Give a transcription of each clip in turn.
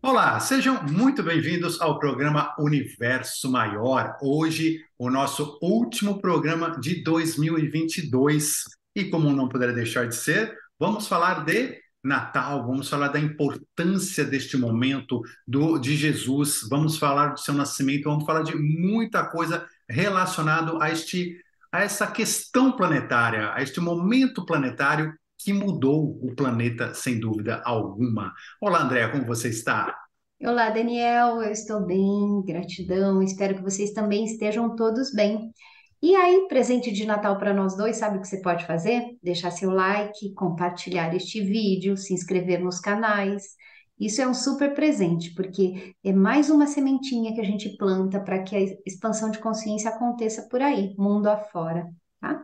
Olá, sejam muito bem-vindos ao programa Universo Maior. Hoje, o nosso último programa de 2022. E como não poderia deixar de ser, vamos falar de Natal, vamos falar da importância deste momento de Jesus, vamos falar do seu nascimento, vamos falar de muita coisa relacionada a essa questão planetária, a este momento planetário que mudou o planeta sem dúvida alguma. Olá, Andréa, como você está? Olá, Daniel, eu estou bem, gratidão. Espero que vocês também estejam todos bem. E aí, presente de Natal para nós dois, sabe o que você pode fazer? Deixar seu like, compartilhar este vídeo, se inscrever nos canais. Isso é um super presente, porque é mais uma sementinha que a gente planta para que a expansão de consciência aconteça por aí, mundo afora, tá?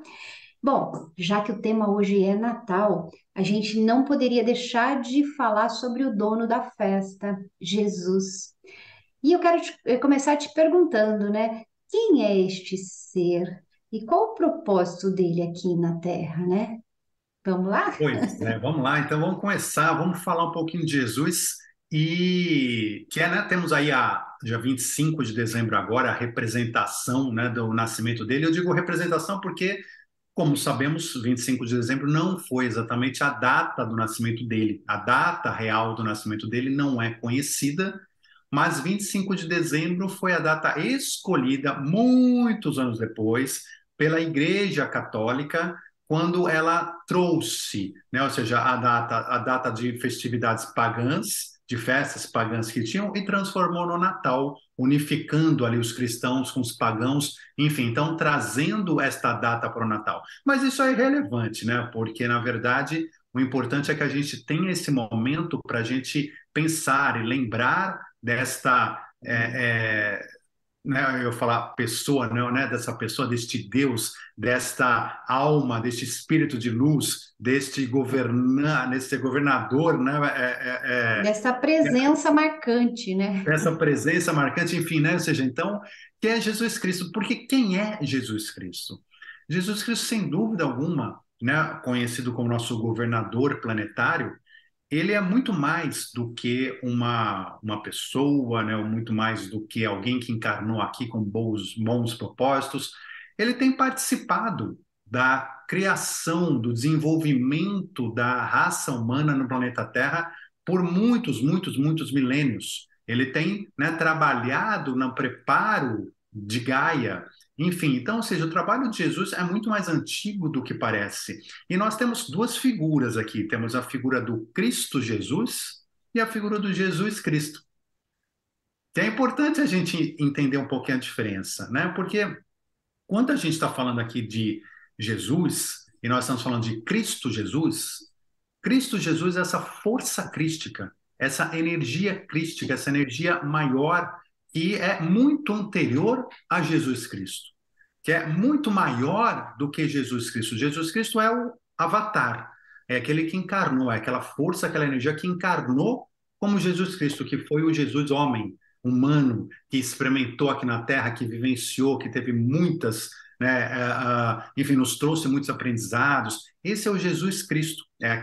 Bom, já que o tema hoje é Natal, a gente não poderia deixar de falar sobre o dono da festa, Jesus. E eu quero começar te perguntando, né? Quem é este ser e qual o propósito dele aqui na Terra, né? Vamos lá? Pois é, vamos lá, então vamos começar, vamos falar um pouquinho de Jesus e que é, né, temos aí a dia 25 de dezembro agora a representação, né, do nascimento dele. Eu digo representação porque, como sabemos, 25 de dezembro não foi exatamente a data do nascimento dele. A data real do nascimento dele não é conhecida, mas 25 de dezembro foi a data escolhida muitos anos depois pela Igreja Católica, quando ela trouxe, né, ou seja, a data de festividades pagãs, de festas pagãs que tinham, e transformou no Natal, unificando ali os cristãos com os pagãos, enfim, então trazendo esta data para o Natal. Mas isso é irrelevante, né? Porque, na verdade, o importante é que a gente tenha esse momento para a gente pensar e lembrar desta, né, eu falar pessoa, não, né, dessa pessoa, deste Deus, desta alma, deste espírito de luz, deste governador, né, Dessa presença marcante, né? dessa presença marcante, enfim, né, ou seja, então, que é Jesus Cristo. Porque quem é Jesus Cristo? Jesus Cristo, sem dúvida alguma, né, conhecido como nosso governador planetário, ele é muito mais do que uma pessoa, né? Ou muito mais do que alguém que encarnou aqui com bons propósitos. Ele tem participado da criação, do desenvolvimento da raça humana no planeta Terra por muitos milênios. Ele tem, né, trabalhado no preparo de Gaia. Enfim, então, ou seja, o trabalho de Jesus é muito mais antigo do que parece. E nós temos duas figuras aqui. Temos a figura do Cristo Jesus e a figura do Jesus Cristo. Que é importante a gente entender um pouquinho a diferença, né? Porque quando a gente está falando aqui de Jesus e nós estamos falando de Cristo Jesus é essa força crística, essa energia crística, essa energia maior que é muito anterior a Jesus Cristo, que é muito maior do que Jesus Cristo. Jesus Cristo é o avatar, é aquele que encarnou, é aquela força, aquela energia que encarnou como Jesus Cristo, que foi o Jesus homem, humano, que experimentou aqui na Terra, que vivenciou, que teve muitas, né, enfim, nos trouxe muitos aprendizados. Esse é o Jesus Cristo, é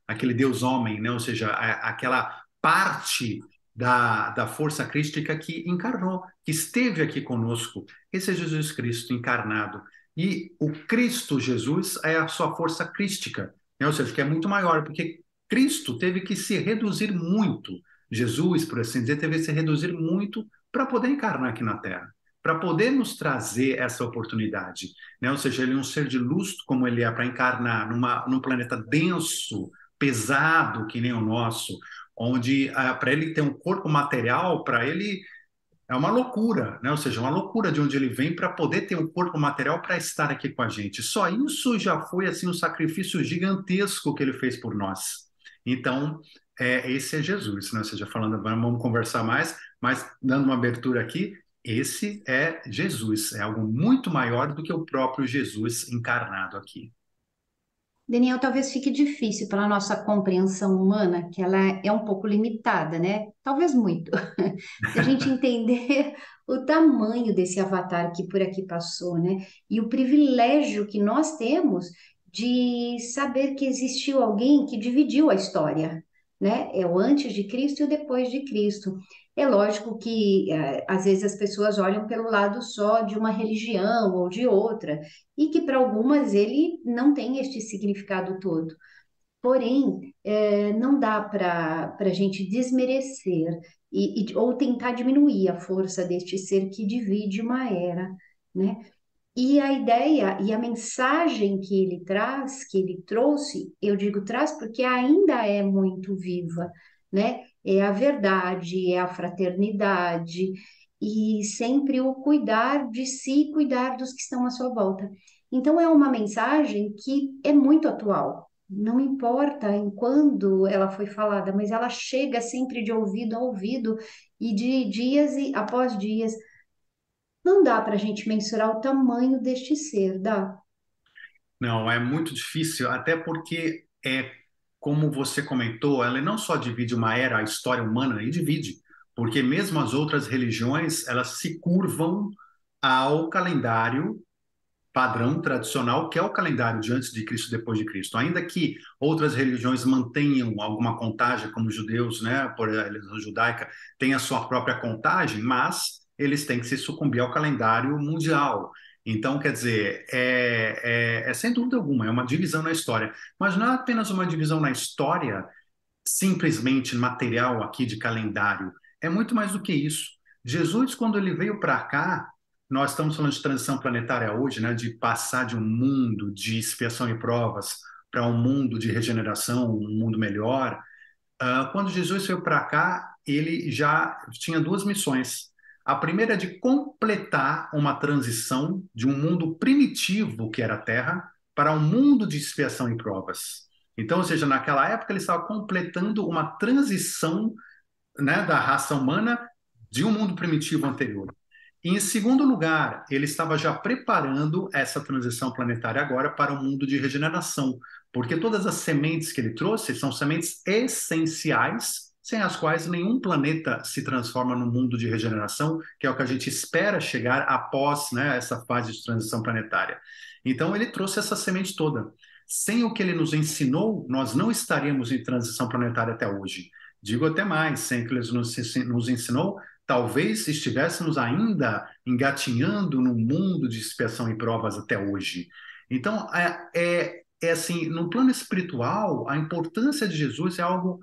aquele Deus homem, né? Ou seja, aquela parte da força crística que encarnou, que esteve aqui conosco. Esse é Jesus Cristo encarnado. E o Cristo Jesus é a sua força crística, né? Ou seja, que é muito maior, porque Cristo teve que se reduzir muito. Jesus, por assim dizer, teve que se reduzir muito para poder encarnar aqui na Terra, para poder nos trazer essa oportunidade, né? Ou seja, ele é um ser de luz como ele é para encarnar num planeta denso, pesado que nem o nosso, onde para ele ter um corpo material, para ele é uma loucura, né? Ou seja, uma loucura de onde ele vem para poder ter um corpo material para estar aqui com a gente. Só isso já foi assim um sacrifício gigantesco que ele fez por nós. Então, esse é Jesus, né? Ou seja, falando, vamos conversar mais, mas dando uma abertura aqui, esse é Jesus, é algo muito maior do que o próprio Jesus encarnado aqui. Daniel, talvez fique difícil pela nossa compreensão humana, que ela é um pouco limitada, né? Talvez muito. Da gente entender o tamanho desse avatar que por aqui passou, né? E o privilégio que nós temos de saber que existiu alguém que dividiu a história. né? É o antes de Cristo e o depois de Cristo. É lógico que às vezes as pessoas olham pelo lado só de uma religião ou de outra, e que para algumas ele não tem este significado todo. Porém, não dá para a gente desmerecer ou tentar diminuir a força deste ser que divide uma era, né? E a ideia e a mensagem que ele traz, que ele trouxe, eu digo traz porque ainda é muito viva, né? É a verdade, é a fraternidade e sempre o cuidar de si e cuidar dos que estão à sua volta. Então é uma mensagem que é muito atual. Não importa em quando ela foi falada, mas ela chega sempre de ouvido a ouvido e de dias e após dias. Não dá para a gente mensurar o tamanho deste ser, dá? Não, é muito difícil, até porque como você comentou, ela não só divide uma era, a história humana, e divide, porque mesmo as outras religiões, elas se curvam ao calendário padrão tradicional, que é o calendário de antes de Cristo e depois de Cristo. Ainda que outras religiões mantenham alguma contagem, como os judeus, né, por a religião judaica, tem a sua própria contagem, mas eles têm que se sucumbir ao calendário mundial. Então, quer dizer, sem dúvida alguma, é uma divisão na história. Mas não é apenas uma divisão na história, simplesmente material aqui de calendário. É muito mais do que isso. Jesus, quando ele veio para cá, nós estamos falando de transição planetária hoje, né, de passar de um mundo de expiação e provas para um mundo de regeneração, um mundo melhor. Quando Jesus veio para cá, ele já tinha duas missões. A primeira é de completar uma transição de um mundo primitivo, que era a Terra, para um mundo de expiação e provas. Então, ou seja, naquela época ele estava completando uma transição, né, da raça humana de um mundo primitivo anterior. E, em segundo lugar, ele estava já preparando essa transição planetária agora para um mundo de regeneração, porque todas as sementes que ele trouxe são sementes essenciais, sem as quais nenhum planeta se transforma num mundo de regeneração, que é o que a gente espera chegar após, né, essa fase de transição planetária. Então, ele trouxe essa semente toda. Sem o que ele nos ensinou, nós não estaríamos em transição planetária até hoje. Digo até mais, sem o que ele nos ensinou, talvez estivéssemos ainda engatinhando num mundo de expiação e provas até hoje. Então, assim, no plano espiritual, a importância de Jesus é algo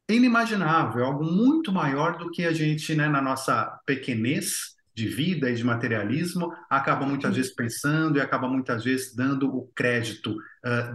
inimaginável, é algo muito maior do que a gente, né, na nossa pequenez de vida e de materialismo, acaba muitas vezes pensando e acaba muitas vezes dando o crédito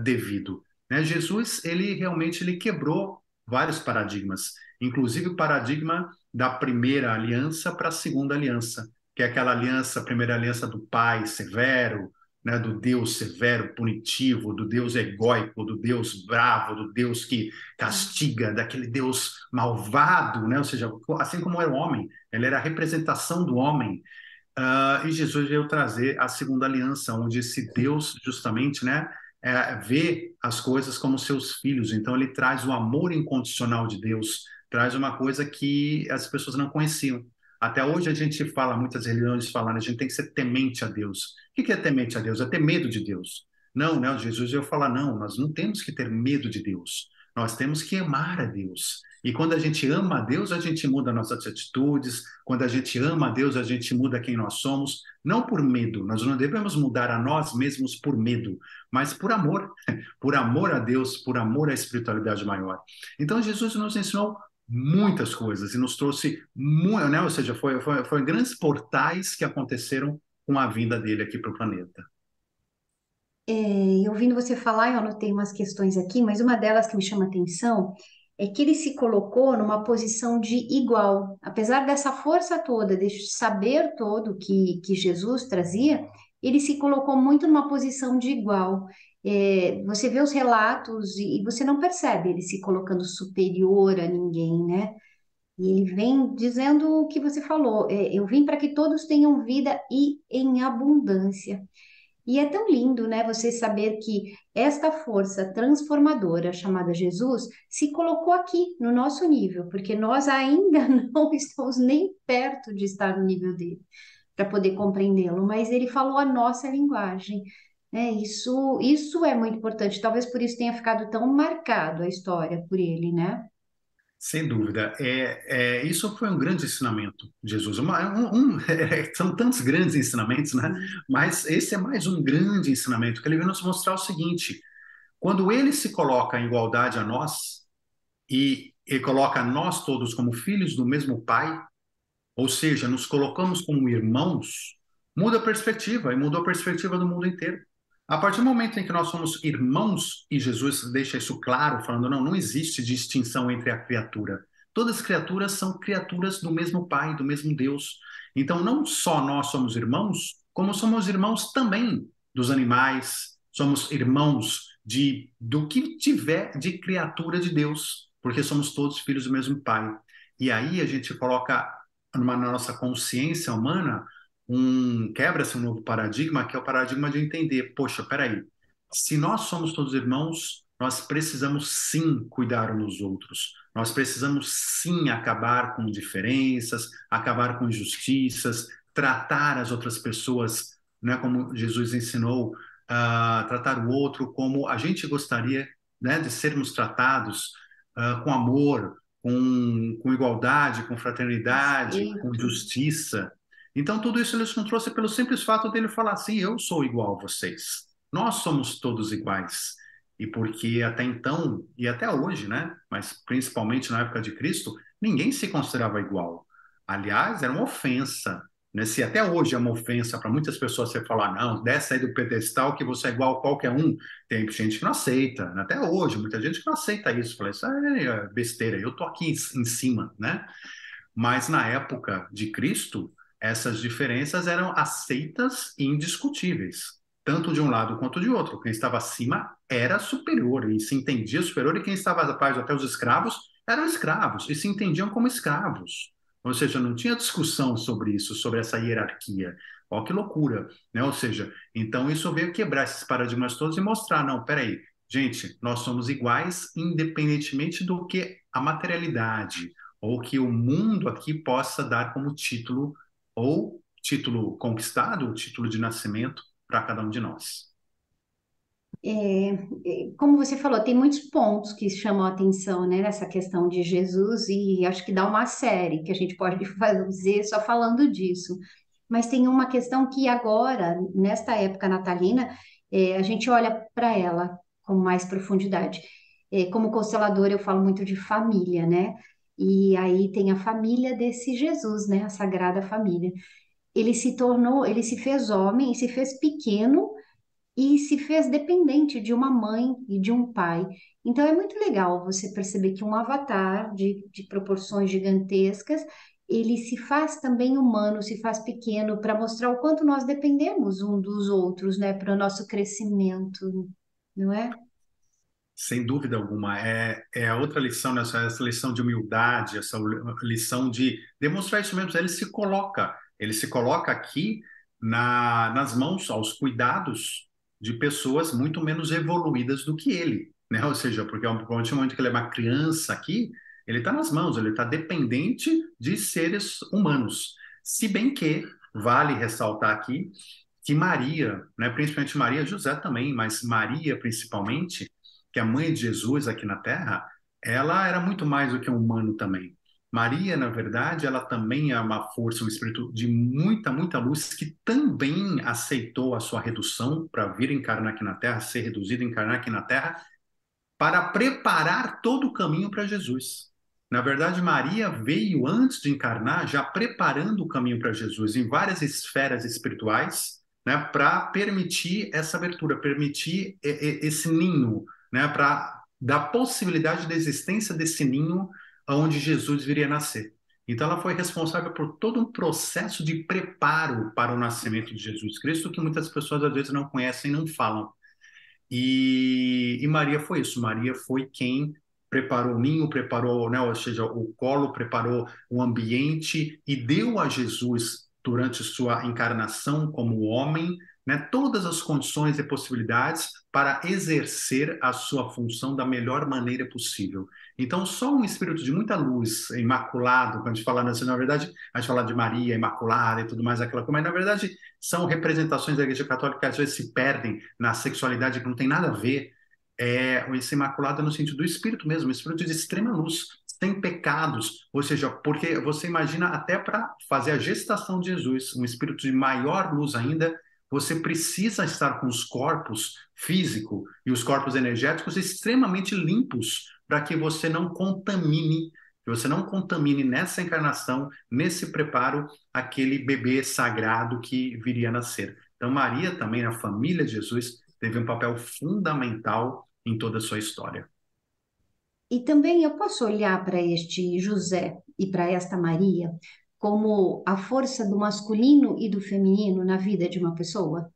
devido. Né? Jesus, ele realmente ele quebrou vários paradigmas, inclusive o paradigma da primeira aliança para a segunda aliança, que é aquela aliança, a primeira aliança do pai severo, né, do Deus severo, punitivo, do Deus egóico, do Deus bravo, do Deus que castiga, daquele Deus malvado, né? Ou seja, assim como era o homem, ele era a representação do homem. E Jesus veio trazer a segunda aliança, onde esse Deus justamente, né, vê as coisas como seus filhos. Então ele traz o amor incondicional de Deus, traz uma coisa que as pessoas não conheciam. Até hoje a gente fala, muitas religiões falam, a gente tem que ser temente a Deus. O que é temente a Deus? É ter medo de Deus. Não, né? Jesus veio falar, não, nós não temos que ter medo de Deus. Nós temos que amar a Deus. E quando a gente ama a Deus, a gente muda nossas atitudes. Quando a gente ama a Deus, a gente muda quem nós somos. Não por medo. Nós não devemos mudar a nós mesmos por medo, mas por amor. Por amor a Deus, por amor à espiritualidade maior. Então, Jesus nos ensinou muitas coisas e nos trouxe, né? Ou seja, foi grandes portais que aconteceram com a vinda dele aqui para o planeta. E ouvindo você falar, eu anotei umas questões aqui, mas uma delas que me chama atenção é que ele se colocou numa posição de igual. Apesar dessa força toda, desse saber todo que Jesus trazia, ele se colocou muito numa posição de igual. Você vê os relatos e você não percebe ele se colocando superior a ninguém, né? E ele vem dizendo o que você falou: eu vim para que todos tenham vida e em abundância. E é tão lindo, né, você saber que esta força transformadora chamada Jesus se colocou aqui no nosso nível, porque nós ainda não estamos nem perto de estar no nível dele para poder compreendê-lo, mas ele falou a nossa linguagem. Né? Isso é muito importante. Talvez por isso tenha ficado tão marcado a história por ele, né? Sem dúvida. Isso foi um grande ensinamento de Jesus. São tantos grandes ensinamentos, né? Sim. Mas esse é mais um grande ensinamento, que ele vem nos mostrar o seguinte: quando ele se coloca em igualdade a nós, e coloca nós todos como filhos do mesmo Pai, ou seja, nos colocamos como irmãos, muda a perspectiva, e mudou a perspectiva do mundo inteiro. A partir do momento em que nós somos irmãos, e Jesus deixa isso claro, falando, não, não existe distinção entre a criatura. Todas as criaturas são criaturas do mesmo Pai, do mesmo Deus. Então, não só nós somos irmãos, como somos irmãos também dos animais, somos irmãos do que tiver de criatura de Deus, porque somos todos filhos do mesmo Pai. E aí a gente coloca na nossa consciência humana, quebra-se um novo paradigma, que é o paradigma de entender, poxa, peraí, se nós somos todos irmãos, nós precisamos sim cuidar uns dos outros. Nós precisamos sim acabar com diferenças, acabar com injustiças, tratar as outras pessoas, né, como Jesus ensinou, tratar o outro como a gente gostaria, né, de sermos tratados, com amor, com igualdade, com fraternidade, com Respeito. justiça. Então, tudo isso ele nos trouxe pelo simples fato dele falar assim: eu sou igual a vocês. Nós somos todos iguais. E porque até então, e até hoje, né? Mas principalmente na época de Cristo, ninguém se considerava igual. Aliás, era uma ofensa. Né? Se até hoje é uma ofensa para muitas pessoas você falar, não, desce aí do pedestal que você é igual a qualquer um, tem gente que não aceita, né? Até hoje, muita gente que não aceita isso, fala, isso é besteira, eu tô aqui em cima, né? Mas na época de Cristo, essas diferenças eram aceitas e indiscutíveis, tanto de um lado quanto de outro. Quem estava acima era superior e se entendia superior, e quem estava atrás, até os escravos, eram escravos e se entendiam como escravos. Ou seja, não tinha discussão sobre isso, sobre essa hierarquia. Ó, que loucura, né? Ou seja, então isso veio quebrar esses paradigmas todos e mostrar, não, peraí, gente, nós somos iguais independentemente do que a materialidade, ou que o mundo aqui possa dar como título, ou título conquistado, ou título de nascimento para cada um de nós. Como você falou, tem muitos pontos que chamam a atenção, né, nessa questão de Jesus, e acho que dá uma série que a gente pode fazer só falando disso. Mas tem uma questão que agora, nesta época natalina, a gente olha para ela com mais profundidade. Como consteladora, eu falo muito de família, né? E aí tem a família desse Jesus, né? A Sagrada Família. Ele se fez homem e se fez pequeno e se fez dependente de uma mãe e de um pai. Então é muito legal você perceber que um avatar de proporções gigantescas, ele se faz também humano, se faz pequeno, para mostrar o quanto nós dependemos um dos outros, né, para o nosso crescimento, não é? Sem dúvida alguma. É a outra lição, né? Essa lição de humildade, essa lição de demonstrar isso mesmo. Ele se coloca aqui nas mãos, aos cuidados de pessoas muito menos evoluídas do que ele, né? Ou seja, porque a partir do momento que ele é uma criança aqui, ele está nas mãos, ele está dependente de seres humanos. Se bem que vale ressaltar aqui que Maria, né, principalmente Maria, José também, mas Maria principalmente, que é a mãe de Jesus aqui na Terra, ela era muito mais do que um humano também. Maria, na verdade, ela também é uma força, um espírito de muita, muita luz que também aceitou a sua redução para vir encarnar aqui na Terra, ser reduzida, encarnar aqui na Terra, para preparar todo o caminho para Jesus. Na verdade, Maria veio antes de encarnar, já preparando o caminho para Jesus em várias esferas espirituais, né, para permitir essa abertura, permitir esse ninho, né, para dar possibilidade da existência desse ninho onde Jesus viria nascer. Então, ela foi responsável por todo um processo de preparo para o nascimento de Jesus Cristo, que muitas pessoas às vezes não conhecem e não falam. E Maria foi isso. Maria foi quem preparou o ninho, preparou, né, ou seja, o colo, preparou o ambiente e deu a Jesus, durante sua encarnação como homem, né, todas as condições e possibilidades para exercer a sua função da melhor maneira possível. Então, só um espírito de muita luz, imaculado, quando a gente fala assim, na verdade, a gente fala de Maria, imaculada e tudo mais, aquela coisa, mas na verdade são representações da Igreja Católica que às vezes se perdem na sexualidade, que não tem nada a ver. Esse imaculado no sentido do espírito mesmo, um espírito de extrema luz, sem pecados, ou seja, porque você imagina até para fazer a gestação de Jesus, um espírito de maior luz ainda, você precisa estar com os corpos físico e os corpos energéticos extremamente limpos para que você não contamine nessa encarnação, nesse preparo, aquele bebê sagrado que viria a nascer. Então, Maria também, na família de Jesus, teve um papel fundamental em toda a sua história. E também eu posso olhar para este José e para esta Maria como a força do masculino e do feminino na vida de uma pessoa?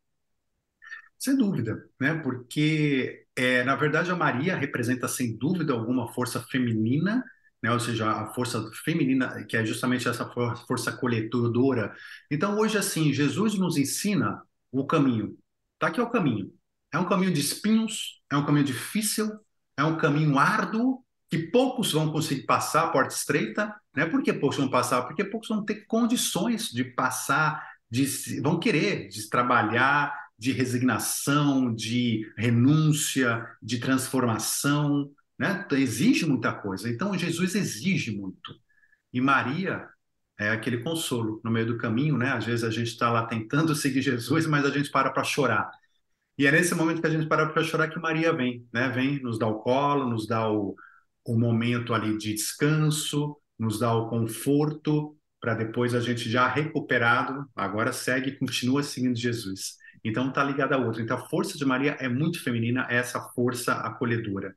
Sem dúvida, né? Porque, na verdade, a Maria representa, sem dúvida alguma, força feminina, né? Ou seja, a força feminina, que é justamente essa força acolhedora. Então, hoje, assim, Jesus nos ensina o caminho. Tá aqui é o caminho. É um caminho de espinhos, é um caminho difícil, é um caminho árduo, que poucos vão conseguir passar a porta estreita, né? Por que poucos vão passar? Porque poucos vão ter condições de passar, vão querer de trabalhar, de resignação, de renúncia, de transformação, né? Exige muita coisa. Então, Jesus exige muito. E Maria é aquele consolo no meio do caminho, né? Às vezes a gente está lá tentando seguir Jesus, mas a gente para chorar. E é nesse momento que a gente para chorar que Maria vem, né? Vem, nos dá o colo, nos dá o momento ali de descanso, nos dá o conforto, para depois a gente já recuperado, agora segue e continua seguindo Jesus. Então está ligado a outra. Então a força de Maria é muito feminina, é essa força acolhedora.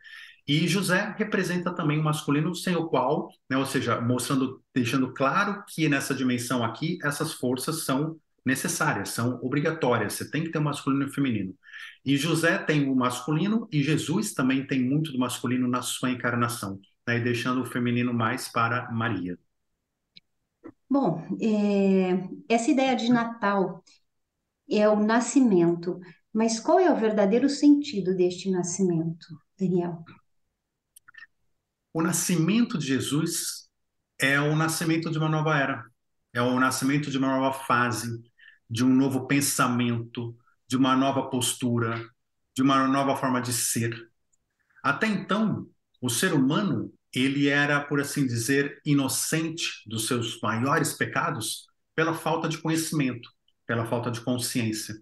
E José representa também o masculino sem o qual, né, ou seja, mostrando, deixando claro que nessa dimensão aqui essas forças são necessárias, são obrigatórias. Você tem que ter o masculino e o feminino. E José tem o masculino e Jesus também tem muito do masculino na sua encarnação, né, e deixando o feminino mais para Maria. Bom, essa ideia de Natal é o nascimento, mas qual é o verdadeiro sentido deste nascimento, Daniel? O nascimento de Jesus é o nascimento de uma nova era, é o nascimento de uma nova fase, de um novo pensamento, de uma nova postura, de uma nova forma de ser. Até então, o ser humano, ele era, por assim dizer, inocente dos seus maiores pecados pela falta de conhecimento, pela falta de consciência.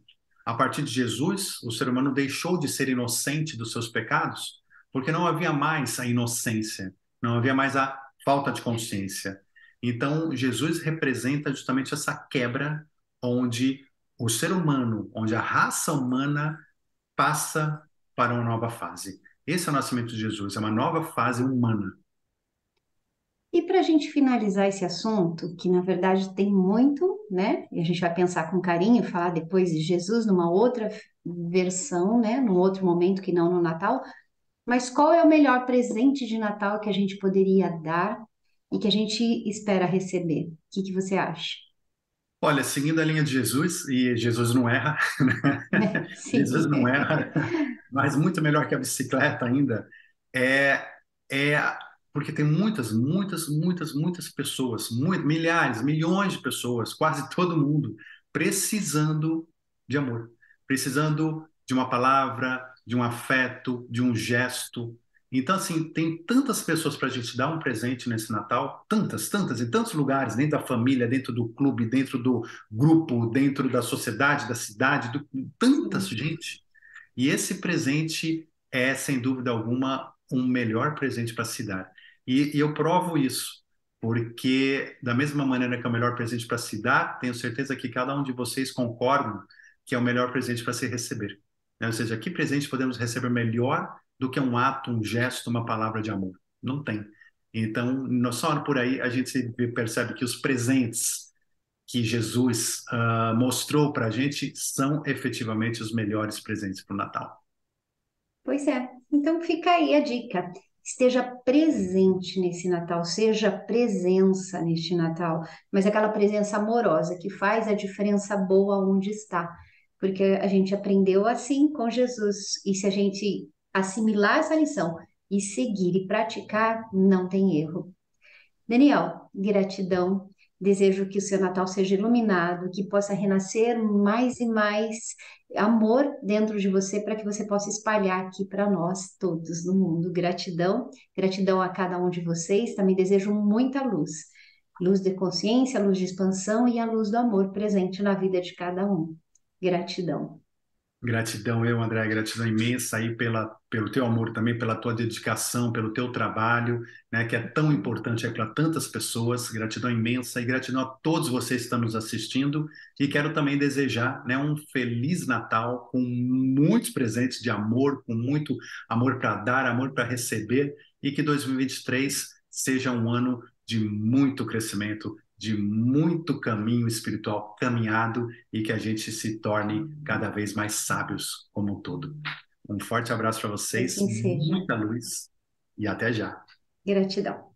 A partir de Jesus, o ser humano deixou de ser inocente dos seus pecados, porque não havia mais a inocência, não havia mais a falta de consciência. Então, Jesus representa justamente essa quebra onde o ser humano, onde a raça humana passa para uma nova fase. Esse é o nascimento de Jesus, é uma nova fase humana. E para a gente finalizar esse assunto, que na verdade tem muito, né? E a gente vai pensar com carinho, falar depois de Jesus numa outra versão, né? Num outro momento que não no Natal. Mas qual é o melhor presente de Natal que a gente poderia dar e que a gente espera receber? O que que você acha? Olha, seguindo a linha de Jesus, e Jesus não erra, né? Jesus Sim. não erra, mas muito melhor que a bicicleta ainda, é, é porque tem muitas pessoas, milhares, milhões de pessoas, quase todo mundo, precisando de amor, precisando de uma palavra, de um afeto, de um gesto. Então, assim, tem tantas pessoas para a gente dar um presente nesse Natal, tantas, em tantos lugares, dentro da família, dentro do clube, dentro do grupo, dentro da sociedade, da cidade, tanta Sim. gente. E esse presente é, sem dúvida alguma, um melhor presente para se dar. E eu provo isso, porque da mesma maneira que é o melhor presente para se dar, tenho certeza que cada um de vocês concordam que é o melhor presente para se receber. Né? Ou seja, que presente podemos receber melhor do que um ato, um gesto, uma palavra de amor? Não tem. Então, só por aí a gente percebe que os presentes que Jesus mostrou para a gente são efetivamente os melhores presentes para o Natal. Pois é. Então fica aí a dica. Esteja presente nesse Natal, seja presença neste Natal, mas aquela presença amorosa que faz a diferença boa onde está. Porque a gente aprendeu assim com Jesus. E se a gente assimilar essa lição e seguir e praticar, não tem erro. Daniel, gratidão. Desejo que o seu Natal seja iluminado, que possa renascer mais e mais amor dentro de você para que você possa espalhar aqui para nós todos no mundo. Gratidão, gratidão a cada um de vocês. Também desejo muita luz, luz de consciência, luz de expansão e a luz do amor presente na vida de cada um. Gratidão. Gratidão, André, gratidão imensa aí pelo teu amor também, pela tua dedicação, pelo teu trabalho, né, que é tão importante aí para tantas pessoas. Gratidão imensa e gratidão a todos vocês que estão nos assistindo. E quero também desejar, né, um feliz Natal com muitos presentes de amor, com muito amor para dar, amor para receber, e que 2023 seja um ano de muito crescimento, de muito caminho espiritual caminhado e que a gente se torne cada vez mais sábios como um todo. Um forte abraço para Que vocês, assim seja. muita luz e até já. Gratidão.